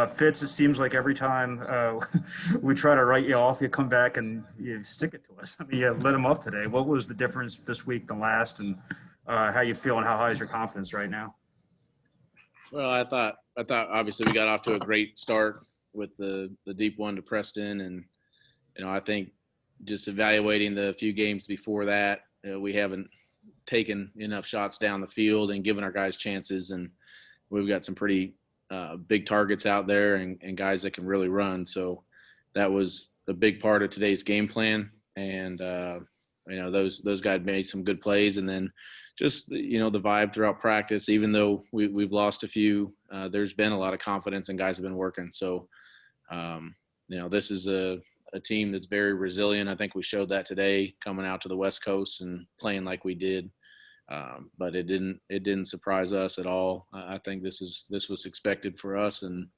Fitz, it seems like every time we try to write you off, you come back and you stick it to us. I mean, you lit him up today. What was the difference this week than last, and how you feel and how high is your confidence right now? Well, I thought obviously we got off to a great start with the deep one to Preston, and I think just evaluating the few games before that, we haven't taken enough shots down the field and given our guys chances, and we've got some pretty big targets out there and guys that can really run. So that was a big part of today's game plan, and those guys made some good plays, and then just the vibe throughout practice. Even though we've lost a few, there's been a lot of confidence and guys have been working. So this is a team that's very resilient. I think we showed that today coming out to the West Coast and playing like we did. But it didn't surprise us at all. I think this was expected for us, and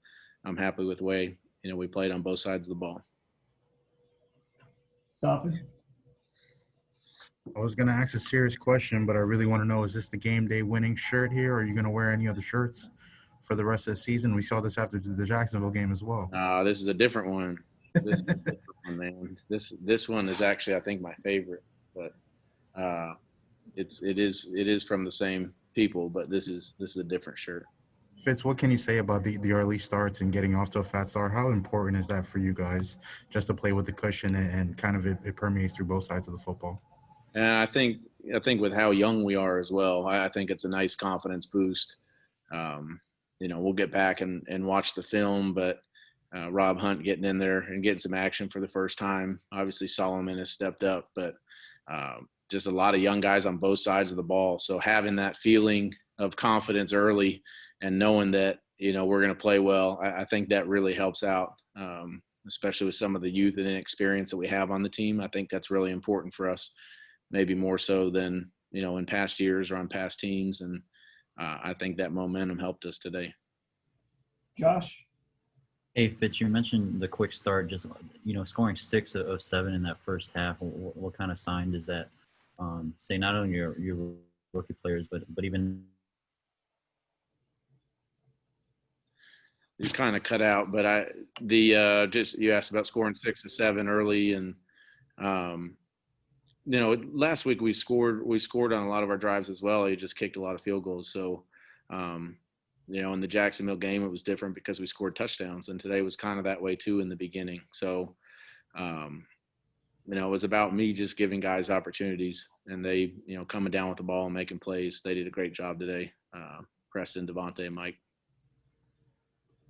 I'm happy with the way we played on both sides of the ball. Safin? I was going to ask a serious question, but I really want to know, is this the game day winning shirt here, or are you going to wear any other shirts for the rest of the season? We saw this after the Jacksonville game as well. This is a different one. This is a different one, man. This one is actually, I think, my favorite, but it is from the same people, but this is a different shirt. Fitz, what can you say about the early starts and getting off to a fat start? How important is that for you guys, just to play with the cushion and kind of it permeates through both sides of the football? And I think with how young we are as well, I think it's a nice confidence boost. We'll get back and watch the film, but Rob Hunt getting in there and getting some action for the first time. Obviously Solomon has stepped up, but just a lot of young guys on both sides of the ball. So having that feeling of confidence early and knowing that, we're going to play well, I think that really helps out, especially with some of the youth and inexperience that we have on the team. I think that's really important for us, maybe more so than, in past years or on past teams. And I think that momentum helped us today. Josh? Hey, Fitz, you mentioned the quick start, just, scoring 6 of 7 in that first half. What kind of sign does that say, not only your rookie players, but even – You kind of cut out, but you asked about scoring 6 of 7 early, and last week we scored on a lot of our drives as well. He just kicked a lot of field goals. So, in the Jacksonville game, it was different because we scored touchdowns, and today was kind of that way too in the beginning. So, it was about me just giving guys opportunities, and they, coming down with the ball and making plays. They did a great job today. Preston, Devontae, and Mike.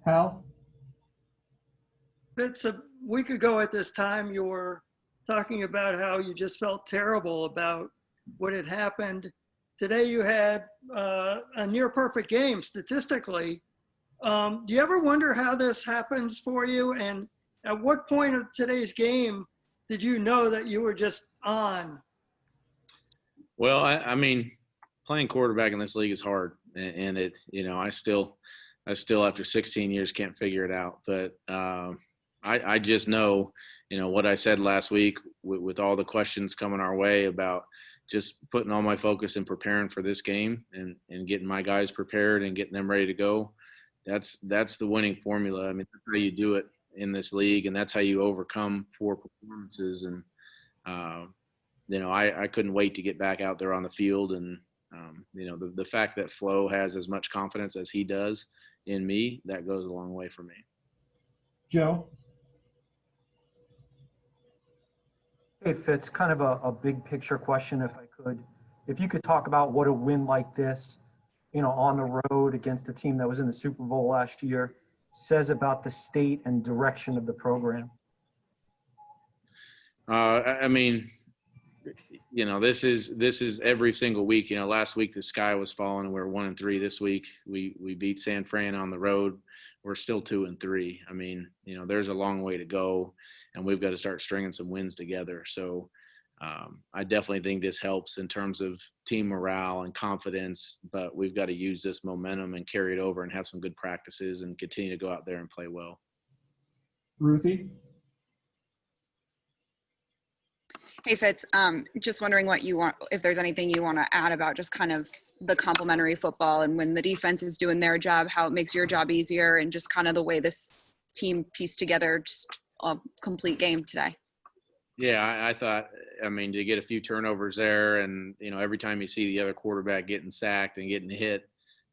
Hal? It's a week ago at this time, you were talking about how you just felt terrible about what had happened. Today you had a near perfect game statistically. Do you ever wonder how this happens for you? And at what point of today's game did you know that you were just on? Well, I mean, playing quarterback in this league is hard. And it, I still after 16 years can't figure it out. But I just know, what I said last week with all the questions coming our way about just putting all my focus and preparing for this game and getting my guys prepared and getting them ready to go. That's the winning formula. I mean, that's how you do it in this league, and that's how you overcome poor performances. And, I couldn't wait to get back out there on the field. And, the fact that Flo has as much confidence as he does in me, that goes a long way for me. Joe? Hey, Fitz, kind of a big picture question, if I could. If you could talk about what a win like this, on the road against a team that was in the Super Bowl last year, says about the state and direction of the program. I mean, this is every single week. Last week the sky was falling and we were 1-3. This week we beat San Fran on the road. We're still 2-3. I mean, there's a long way to go, and we've got to start stringing some wins together. So I definitely think this helps in terms of team morale and confidence, but we've got to use this momentum and carry it over and have some good practices and continue to go out there and play well. Ruthie? Hey Fitz, just wondering what you want, if there's anything you want to add about just kind of the complementary football and when the defense is doing their job, how it makes your job easier, and just kind of the way this team pieced together just a complete game today. Yeah, I thought, I mean, to get a few turnovers there, and every time you see the other quarterback getting sacked and getting hit,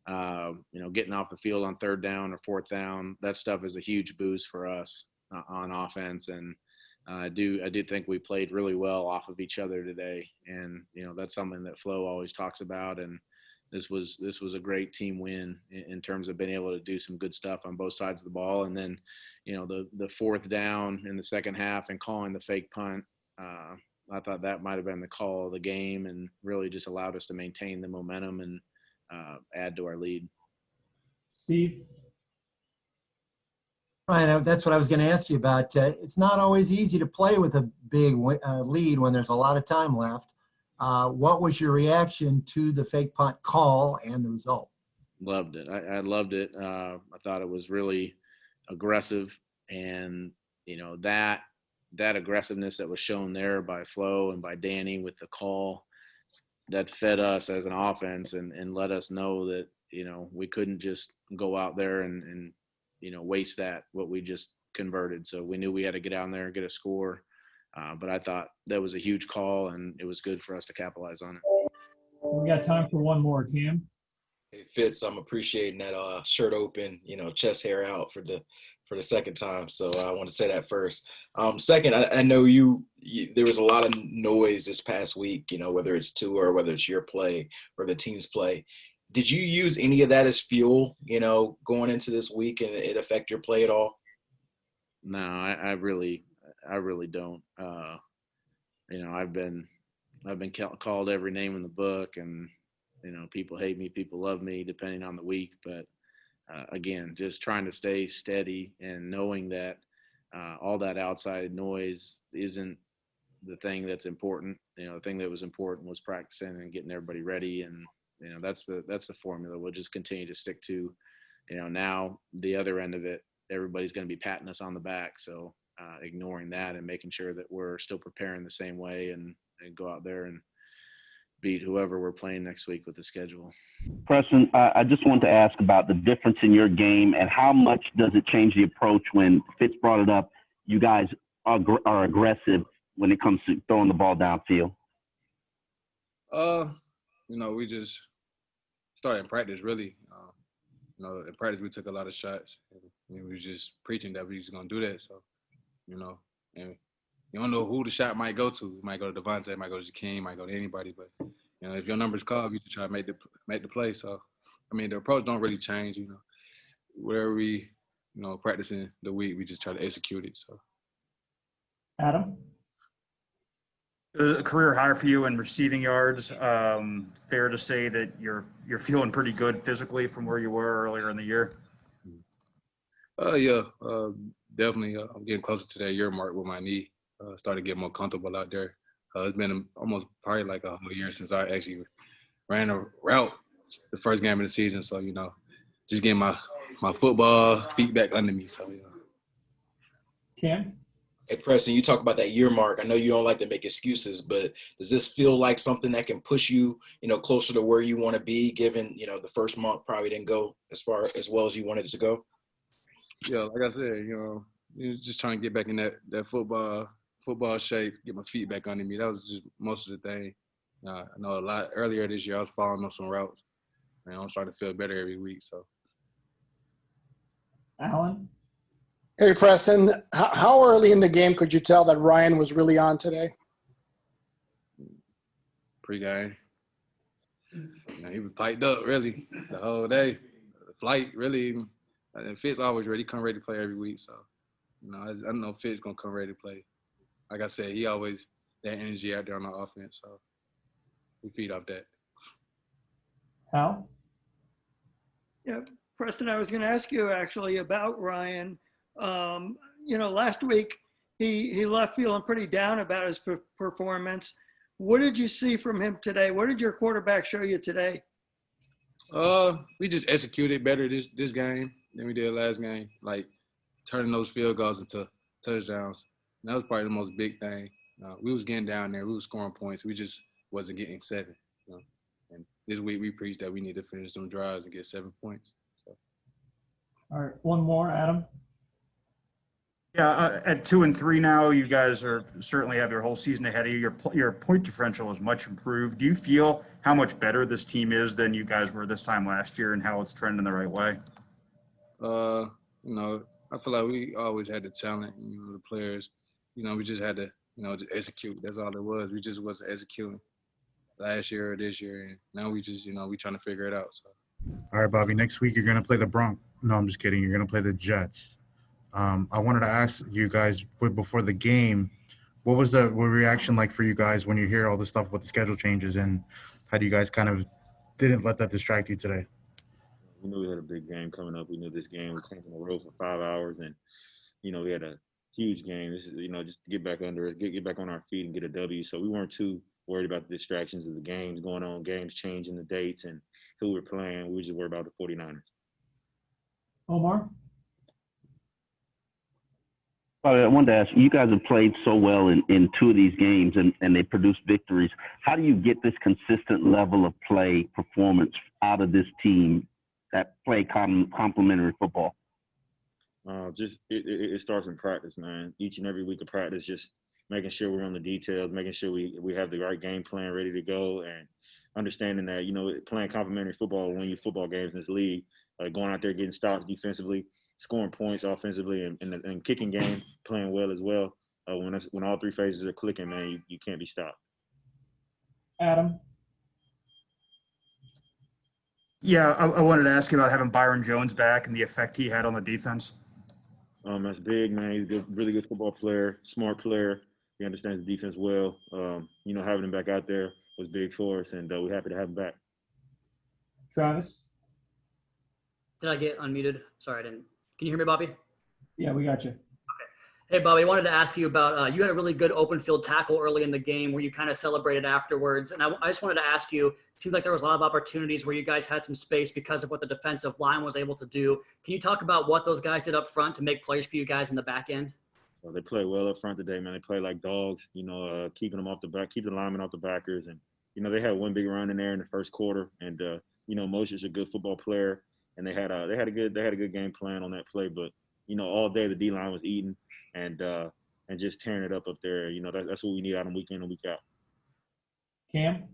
getting off the field on third down or fourth down, that stuff is a huge boost for us on offense. And I do think we played really well off of each other today, and that's something that Flo always talks about. And this was a great team win in terms of being able to do some good stuff on both sides of the ball. And then the fourth down in the second half and calling the fake punt, I thought that might have been the call of the game and really just allowed us to maintain the momentum and add to our lead. Steve? Ryan, that's what I was going to ask you about. It's not always easy to play with a big lead when there's a lot of time left. What was your reaction to the fake punt call and the result? Loved it. I loved it. I thought it was really aggressive, and that aggressiveness that was shown there by Flo and by Danny with the call, that fed us as an offense and let us know that we couldn't just go out there and waste what we just converted. So we knew we had to get out there and get a score. But I thought that was a huge call, and it was good for us to capitalize on it. We got time for one more, Cam. Hey, Fitz, I'm appreciating that shirt open, chest hair out for the second time. So I want to say that first. Second, I know there was a lot of noise this past week, whether it's Tua or whether it's your play or the team's play. Did you use any of that as fuel, going into this week, and it affect your play at all? No, I really don't. I've been called every name in the book, and people hate me, people love me, depending on the week. But again, just trying to stay steady and knowing that all that outside noise isn't the thing that's important. The thing that was important was practicing and getting everybody ready, and that's the formula we'll just continue to stick to. Now the other end of it, everybody's going to be patting us on the back, so ignoring that and making sure that we're still preparing the same way and go out there and beat whoever we're playing next week with the schedule. Preston, I just want to ask about the difference in your game and how much does it change the approach when Fitz brought it up, you guys are aggressive when it comes to throwing the ball downfield? We just started in practice, really. In practice, we took a lot of shots. We were just preaching that we was going to do that. So, and you don't know who the shot might go to. It might go to Devontae, it might go to Jakeem, it might go to anybody. But, if your number's called, you just try to make the play. So, the approach don't really change, Wherever we, practicing the week, we just try to execute it. So, Adam? A career high for you in receiving yards. Fair to say that you're feeling pretty good physically from where you were earlier in the year? Yeah, definitely. I'm getting closer to that year mark with my knee. Started getting more comfortable out there. It's been almost probably like a whole year since I actually ran a route the first game of the season. So, just getting my football feet back under me. So, Cam? Hey, Preston, you talk about that year mark. I know you don't like to make excuses, but does this feel like something that can push you, closer to where you want to be, given, the first month probably didn't go as well as you wanted it to go? Yeah, like I said, just trying to get back in that football shape, get my feet back under me. That was just most of the thing. I know a lot earlier this year I was following on some routes, and I'm starting to feel better every week. So, Alan? Hey, Preston, how early in the game could you tell that Ryan was really on today? Pre-game. He was piped up, really, the whole day. The flight, really. And Fitz always ready. He come ready to play every week. So, I know Fitz going to come ready to play. Like I said, he always that energy out there on the offense. So, we feed off that. Al? Yeah, Preston, I was going to ask you actually about Ryan. Last week he left feeling pretty down about his performance. What did you see from him today? What did your quarterback show you today? We just executed better this game than we did last game. Like turning those field goals into touchdowns. And that was probably the most big thing. We was getting down there. We was scoring points. We just wasn't getting 7. And this week we preached that we need to finish some drives and get 7 points. So. All right, one more, Adam. Yeah, at 2-3 now, you guys are certainly have your whole season ahead of you. Your point differential is much improved. Do you feel how much better this team is than you guys were this time last year, and how it's trending the right way? I feel like we always had the talent, the players. We just had to, just execute. That's all it was. We just wasn't executing last year or this year, and now we just, we trying to figure it out. So. All right, Bobby, next week you're going to play the Broncos. No, I'm just kidding. You're going to play the Jets. I wanted to ask you guys before the game, what was the reaction like for you guys when you hear all this stuff with the schedule changes, and how do you guys kind of didn't let that distract you today? We knew we had a big game coming up. We knew this game was taking the road for 5 hours, and we had a huge game. This is just to get back under it, get back on our feet and get a W. So we weren't too worried about the distractions of the games going on, games changing the dates and who we're playing. We were just worried about the 49ers. Omar? I wanted to ask, you guys have played so well in 2 of these games and they produced victories. How do you get this consistent level of play performance out of this team that play complementary football? It starts in practice, man. Each and every week of practice, just making sure we're on the details, making sure we have the right game plan ready to go, and understanding that, playing complementary football will win you football games in this league, going out there getting stops defensively, scoring points offensively, and kicking game, playing well as well. When all 3 phases are clicking, man, you can't be stopped. Adam? Yeah, I wanted to ask you about having Byron Jones back and the effect he had on the defense. That's big, man. He's a really good football player, smart player. He understands the defense well. Having him back out there was big for us, and we're happy to have him back. Travis? Did I get unmuted? Sorry, I didn't. Can you hear me, Bobby? Yeah, we got you. Hey, Bobby, I wanted to ask you about, you had a really good open field tackle early in the game where you kind of celebrated afterwards. And I just wanted to ask you, it seemed like there was a lot of opportunities where you guys had some space because of what the defensive line was able to do. Can you talk about what those guys did up front to make plays for you guys in the back end? Well, they play well up front today, man. They play like dogs, keeping them off the back, keeping the linemen off the backers. And, they had one big run in there in the first quarter. And, Moshe's a good football player. And they had a good game plan on that play. But, all day the D-line was eating and just tearing it up there. That's what we need out on week in and week out. Cam?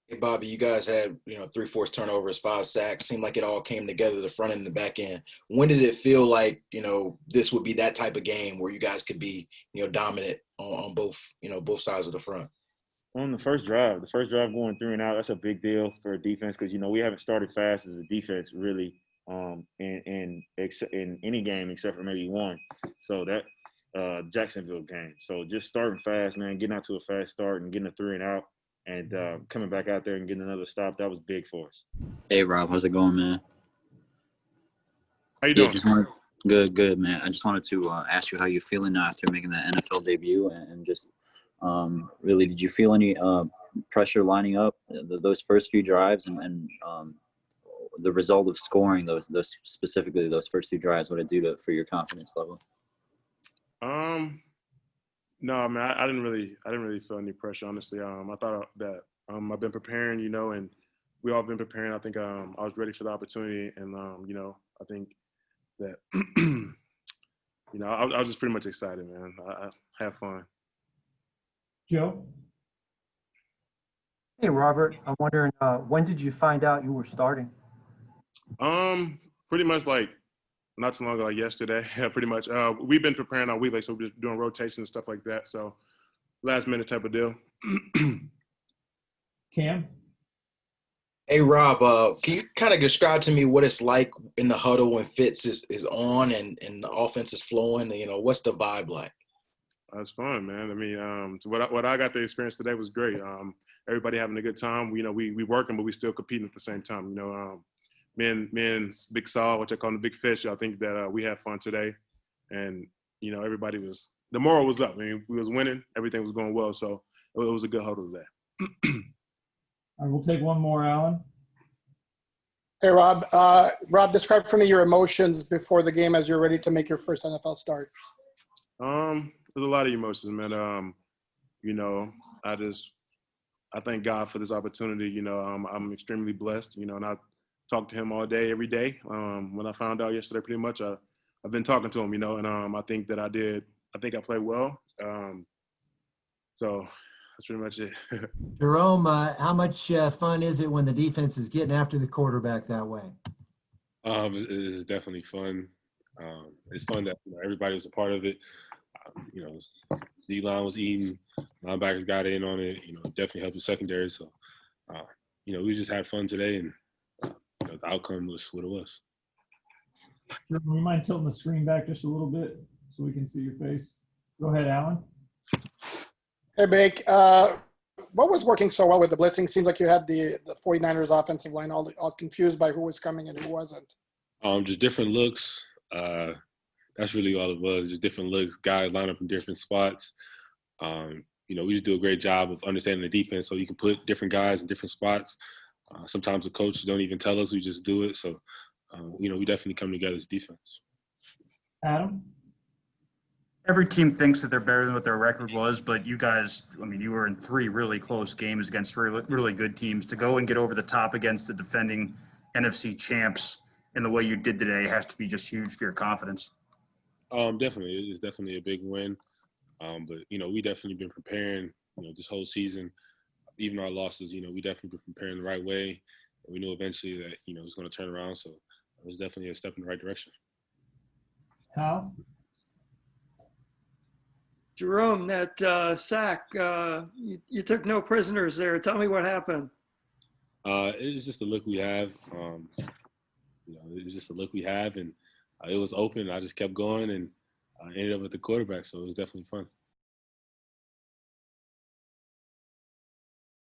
Hey, Bobby, you guys had, 3 forced turnovers, 5 sacks. Seemed like it all came together, the front end and the back end. When did it feel like, this would be that type of game where you guys could be, dominant on both, both sides of the front? On the first drive going 3 and out, that's a big deal for a defense because, we haven't started fast as a defense really in any game except for maybe one. So that Jacksonville game. So just starting fast, man, getting out to a fast start and getting a 3 and out and coming back out there and getting another stop, that was big for us. Hey, Rob, how's it going, man? How you doing? Good, man. I just wanted to ask you how you're feeling now after making that NFL debut and just really, did you feel any pressure lining up those first few drives and the result of scoring those specifically those first 2 drives, what it do for your confidence level? No, man, I didn't really feel any pressure, honestly. I thought that I've been preparing, and we all been preparing. I think I was ready for the opportunity, and I think that I was just pretty much excited, man. I had fun. Joe? Hey, Robert, I'm wondering, when did you find out you were starting? Pretty much like not too long ago, like yesterday. Yeah, pretty much. We've been preparing all week, so we're just doing rotations and stuff like that. So last minute type of deal. Cam? Hey, Rob, can you kind of describe to me what it's like in the huddle when Fitz is on and the offense is flowing? What's the vibe like? It's fun, man. I mean, what I got to experience today was great. Everybody having a good time. We working, but we still competing at the same time. Me and Big Saul, which I call him the Big Fish, I think that we had fun today. And, everybody the moral was up. I mean, we was winning. Everything was going well. So it was a good huddle today. All right, we'll take one more, Alan. Hey, Rob. Rob, describe for me your emotions before the game as you're ready to make your first NFL start. There's a lot of emotions, man. you know, I thank God for this opportunity. You know, I'm extremely blessed, you know, and I talk to him all day, every day. When I found out yesterday, pretty much, I've been talking to him, you know, and I think that I played well. So that's pretty much it. Jerome, how much fun is it when the defense is getting after the quarterback that way? It is definitely fun. It's fun that everybody was a part of it. You know, D-line was eating, linebackers got in on it. You know, definitely helped the secondary. So, you know, we just had fun today, and you know, the outcome was what it was. Jerome, you mind tilting the screen back just a little bit so we can see your face? Go ahead, Alan. Hey, Bake. What was working so well with the blitzing? Seems like you had the 49ers offensive line all confused by who was coming and who wasn't. Just different looks. That's really all it was. Just different looks. Guys line up in different spots. You know, we just do a great job of understanding the defense, so you can put different guys in different spots. Sometimes the coaches don't even tell us; we just do it. So, you know, we definitely come together as defense. Adam? Every team thinks that they're better than what their record was, but you guys, I mean, you were in 3 really close games against really good teams. To go and get over the top against the defending NFC champs in the way you did today has to be just huge for your confidence. Definitely. It's definitely a big win. But, you know, we definitely been preparing, you know, this whole season. Even our losses, you know, we definitely been preparing the right way. And we knew eventually that, you know, it's going to turn around. So it was definitely a step in the right direction. Hal? Jerome, that sack, you took no prisoners there. Tell me what happened. It's just the look we have. You know, it was just the look we have, and it was open. I just kept going, and I ended up with the quarterback, so it was definitely fun.